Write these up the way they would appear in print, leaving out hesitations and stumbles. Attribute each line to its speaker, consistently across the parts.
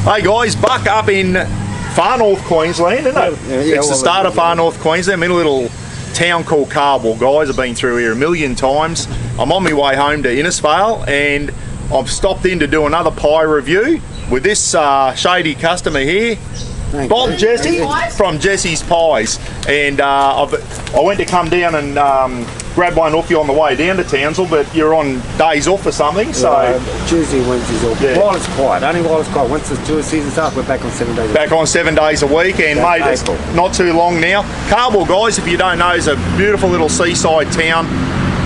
Speaker 1: Hey guys, Buck up in far north Queensland, isn't it? It's the start of far north Queensland. I'm in a little town called Cardwell. Guys, I've been through here a million times. I'm on my way home to Innisfail and I've stopped in to do another pie review with this shady customer here, Bob Jesse from Jesse's Pies. And I went to come down and grab one off you on the way down to Townsville, but you're on days off or something, so...
Speaker 2: Tuesday, Wednesdays off. Yeah. While it's quiet, only while it's quiet. Once the tourist season's up, we're back on 7 days a week.
Speaker 1: Back on 7 days a week, and mate, it's not too long now. Carwell, guys, if you don't know, is a beautiful little seaside town,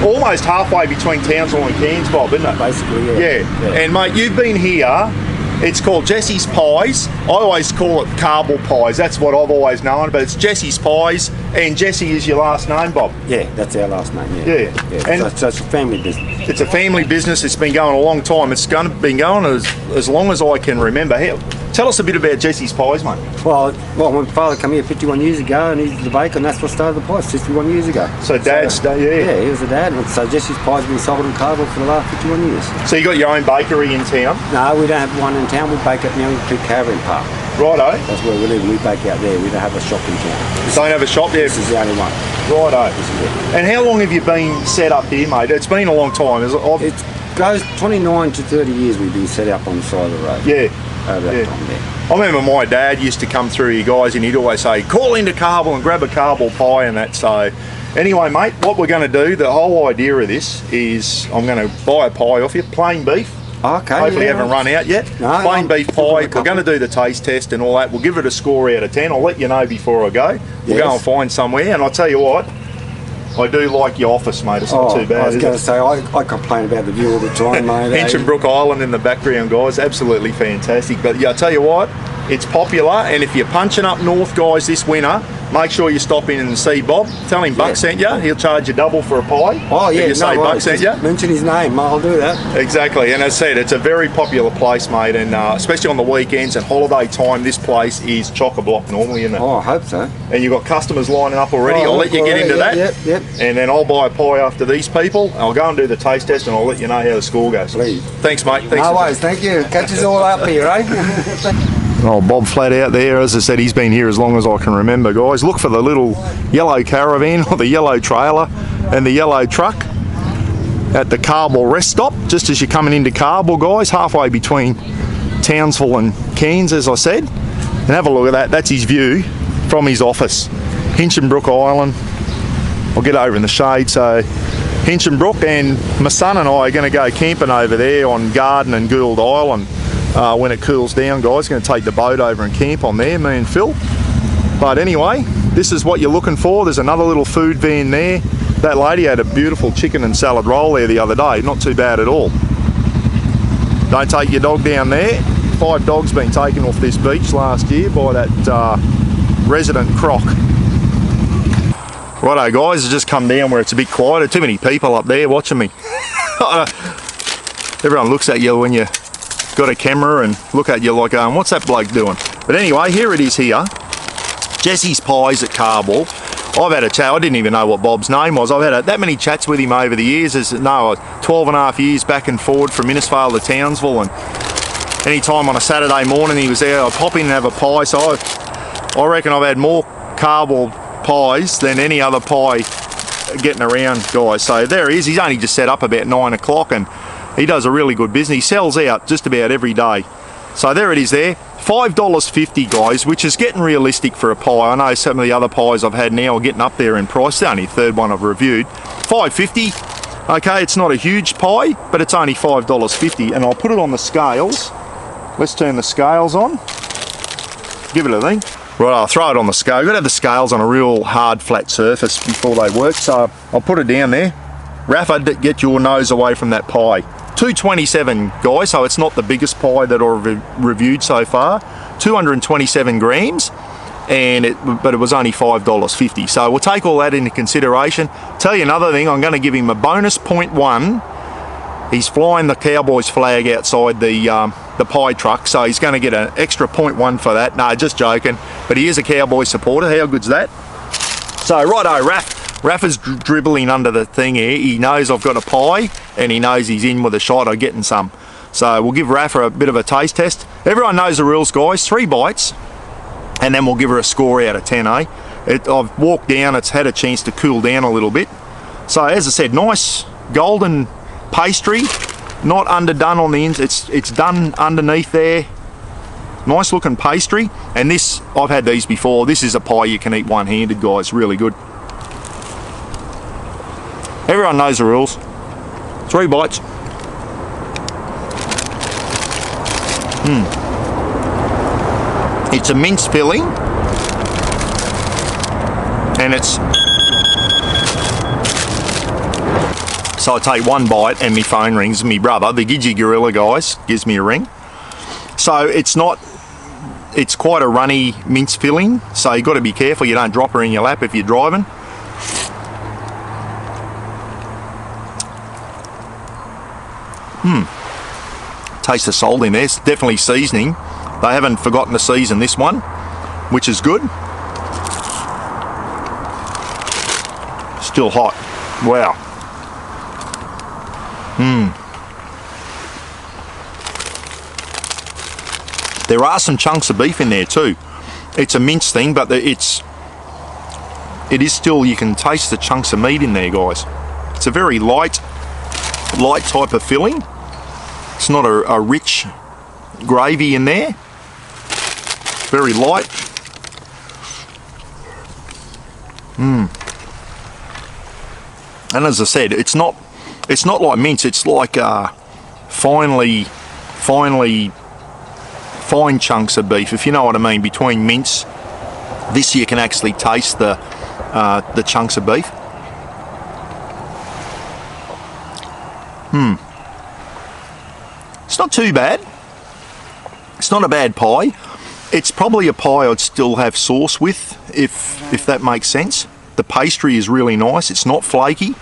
Speaker 1: almost halfway between Townsville and Cairns, Bob, isn't it?
Speaker 2: Basically, yeah.
Speaker 1: And mate, you've been here. It's called Jesse's Pies. I always call it Cardwell Pies. That's what I've always known, but it's Jesse's Pies, and Jesse is your last name, Bob.
Speaker 2: Yeah, that's our last name,
Speaker 1: Yeah.
Speaker 2: And so it's a family business.
Speaker 1: It's a family business. It's been going a long time. It's been going as long as I can remember. Tell us a bit about Jesse's Pies, mate.
Speaker 2: Well, my father came here 51 years ago, and he's the baker, and that's what started the pies 51 years ago.
Speaker 1: So Dad's, yeah,
Speaker 2: he was the dad, and so Jesse's Pies have been sold in Cardwell for the last 51 years.
Speaker 1: So you got your own bakery in town?
Speaker 2: No, we don't have one in town. We bake at the only Caravan Park.
Speaker 1: Righto.
Speaker 2: That's where we live. We bake out there. We don't have a shop in town.
Speaker 1: Don't have a shop there?
Speaker 2: This is the only one.
Speaker 1: Righto. And how long have you been set up here, mate? It's been a long time.
Speaker 2: It goes 29 to 30 years we've been set up on the side of the road.
Speaker 1: Yeah.
Speaker 2: Over that time there.
Speaker 1: I remember my dad used to come through here, guys, and he'd always say, call into Cardwell and grab a Cardwell pie and that. So anyway, mate, what we're going to do, the whole idea of this is I'm going to buy a pie off you, plain beef.
Speaker 2: Okay.
Speaker 1: Hopefully you haven't run out yet. No, plain beef pie. We're going to do the taste test and all that. We'll give it a score out of 10. I'll let you know before I go. We'll go and find somewhere. And I'll tell you what, I do like your office, mate. It's not too bad.
Speaker 2: I was going to say, I complain about the view all the time, mate.
Speaker 1: Hinchinbrook Island in the background, guys. Absolutely fantastic. But yeah, I tell you what, it's popular. And if you're punching up north, guys, this winter, make sure you stop in and see Bob. Tell him Buck sent you. He'll charge you double for a pie.
Speaker 2: Oh, yeah.
Speaker 1: If you say Buck sent you.
Speaker 2: Mention his name. I'll do that.
Speaker 1: Exactly. And as I said, it's a very popular place, mate. And especially on the weekends and holiday time, this place is chock-a-block normally, isn't it?
Speaker 2: Oh, I hope so.
Speaker 1: And you've got customers lining up already. I'll let you get into that.
Speaker 2: Yep.
Speaker 1: And then I'll buy a pie after these people. I'll go and do the taste test and I'll let you know how the score goes.
Speaker 2: Please.
Speaker 1: Thanks, mate. Thanks.
Speaker 2: No worries. Thank you. Catch us all up here, eh?
Speaker 1: Oh, Bob Flat out there. As I said, he's been here as long as I can remember, guys. Look for the little yellow caravan or the yellow trailer and the yellow truck at the Cardwell rest stop, just as you're coming into Cardwell, guys, halfway between Townsville and Cairns, as I said. And have a look at that. That's his view from his office. Hinchinbrook Island. I'll get over in the shade. So Hinchinbrook, and my son and I are going to go camping over there on Garden and Gould Island. When it cools down, guys, going to take the boat over and camp on there, me and Phil. But anyway, this is what you're looking for. There's another little food van there. That lady had a beautiful chicken and salad roll there the other day. Not too bad at all. Don't take your dog down there. 5 dogs been taken off this beach last year by that resident croc. Righto, guys, I've just come down where it's a bit quieter. Too many people up there watching me. Everyone looks at you when you got a camera and look at you like, what's that bloke doing? But anyway, here it is here. Jesse's Pies at Cardwell. I've had a chat. I didn't even know what Bob's name was. I've had that many chats with him over the years. 12 and a half years back and forward from Innisfail to Townsville, and any time on a Saturday morning he was there, I'd pop in and have a pie. So I reckon I've had more Cardwell pies than any other pie getting around, guys. So there he is. He's only just set up about 9 o'clock and he does a really good business. He sells out just about every day. So there it is there. $5.50, guys, which is getting realistic for a pie. I know some of the other pies I've had now are getting up there in price. The only third one I've reviewed. $5.50. Okay, it's not a huge pie, but it's only $5.50. And I'll put it on the scales. Let's turn the scales on. Give it a thing. Right, I'll throw it on the scale. You've got to have the scales on a real hard, flat surface before they work. So I'll put it down there. Rafa, get your nose away from that pie. 227, guys, so it's not the biggest pie that I've reviewed so far. 227 grams, but it was only $5.50. So we'll take all that into consideration. Tell you another thing, I'm going to give him a bonus 0.1. He's flying the Cowboys flag outside the pie truck, so he's going to get an extra 0.1 for that. No, just joking, but he is a Cowboy supporter. How good's that? So righto, Rafa's dribbling under the thing here. He knows I've got a pie and he knows he's in with a shot of getting some. So we'll give Rafa a bit of a taste test. Everyone knows the rules, guys. 3 bites, and then we'll give her a score out of 10, eh? I've walked down, it's had a chance to cool down a little bit. So as I said, nice golden pastry, not underdone on the ends. It's done underneath there. Nice looking pastry. And this, I've had these before. This is a pie you can eat one-handed, guys. Really good. Everyone knows the rules. 3 bites. It's a mince filling, and it's, so I take 1 bite and my phone rings. My brother, the Gidgee Gorilla, guys, gives me a ring. So it's quite a runny mince filling, so you've got to be careful you don't drop her in your lap if you're driving. Taste the salt in there. It's definitely seasoning. They haven't forgotten to season this one, which is good. Still hot. Wow. There are some chunks of beef in there too. It's a mince thing, but it is still, you can taste the chunks of meat in there, guys. It's a very light type of filling. It's not a rich gravy in there. Very light. And as I said, it's not like mince. It's like fine chunks of beef, if you know what I mean. Between mince, this you can actually taste the chunks of beef. It's not too bad. It's not a bad pie. It's probably a pie I'd still have sauce with, if that makes sense. The pastry is really nice. It's not flaky.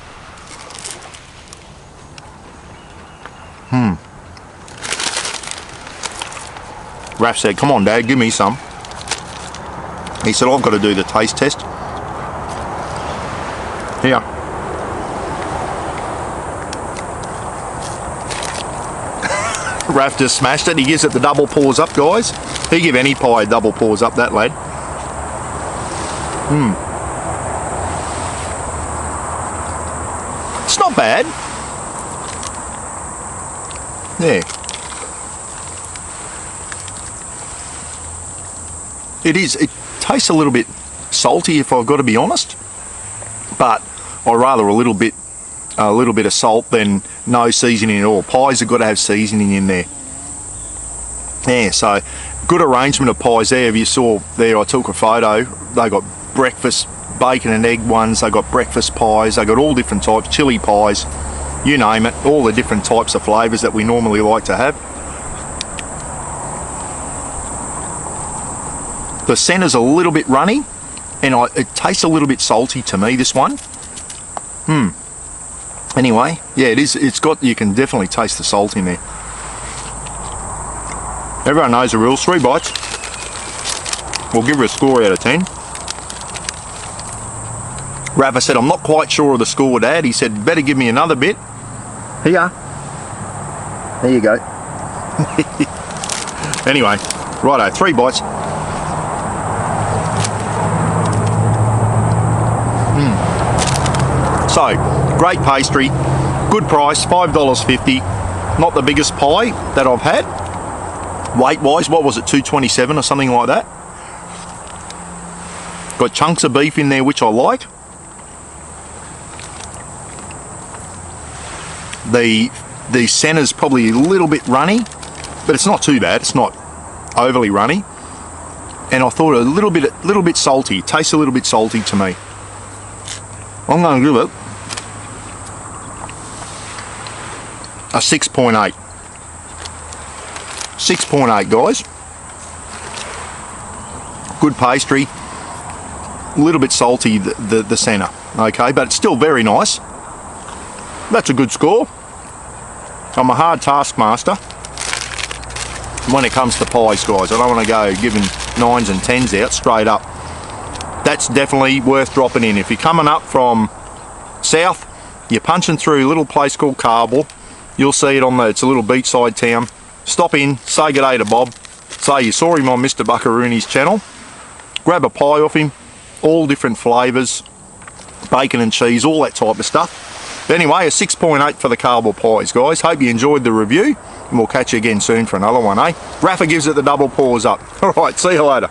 Speaker 1: Raph said, "Come on, Dad, give me some." He said, "I've got to do the taste test." Here. Raph just smashed it. He gives it the double paws up, guys. He give any pie a double paws up, that lad. It's not bad. Yeah. It is. It tastes a little bit salty, if I've got to be honest. But I'd rather a little bit of salt than no seasoning at all. Pies have got to have seasoning in there. Yeah, so good arrangement of pies there. If you saw there, I took a photo. They got breakfast bacon and egg ones. They got breakfast pies. They got all different types, chili pies, you name it. All the different types of flavours that we normally like to have. The centre's a little bit runny, and it tastes a little bit salty to me, this one. Anyway, yeah, it is. It's got, you can definitely taste the salt in there. Everyone knows the rules. 3 bites. We'll give her a score out of 10. Rafa said, "I'm not quite sure of the score, Dad." He said, "Better give me another bit." Here. There you go. Anyway, righto, 3 bites. So, great pastry, good price, $5.50. Not the biggest pie that I've had. Weight-wise, what was it, 227 or something like that? Got chunks of beef in there, which I like. The centre's probably a little bit runny, but it's not too bad. It's not overly runny. And I thought a little bit salty. It tastes a little bit salty to me. I'm going to give it a 6.8. 6.8, guys. Good pastry. A little bit salty, the centre. Okay, but it's still very nice. That's a good score. I'm a hard taskmaster when it comes to pies, guys. I don't want to go giving 9s and 10s out straight up. That's definitely worth dropping in. If you're coming up from south, you're punching through a little place called Cardwell, You'll see it on it's a little beachside town. Stop in, say good day to Bob, say you saw him on Mr. Buckarooni's channel, grab a pie off him, all different flavours, bacon and cheese, all that type of stuff. But anyway, a 6.8 for the Carwell pies, guys. Hope you enjoyed the review, and we'll catch you again soon for another one, eh? Rafa gives it the double paws up. Alright, see you later.